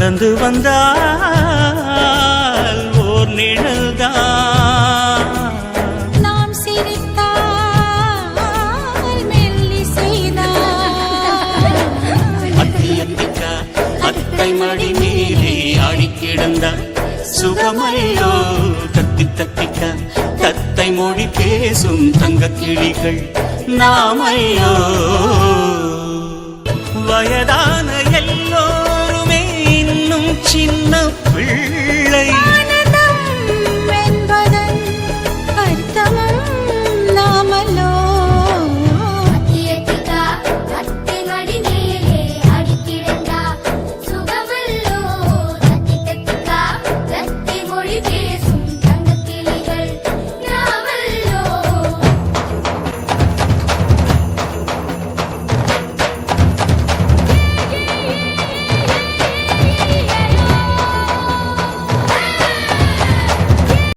நடந்து வந்தால் ஓர் நிழல்தான். நாம் சிரித்தால் மெல்லிசைதான். அத்தியத்திக்கா அத்தை மடி மேலே ஆடி கிடந்தார் சுகமையோ. தத்தி தத்திக்கா தத்தை மொழி பேசும் தங்க கிளிகள் நாமையோ. வயதான எல்லோருமே இன்னும் சின்ன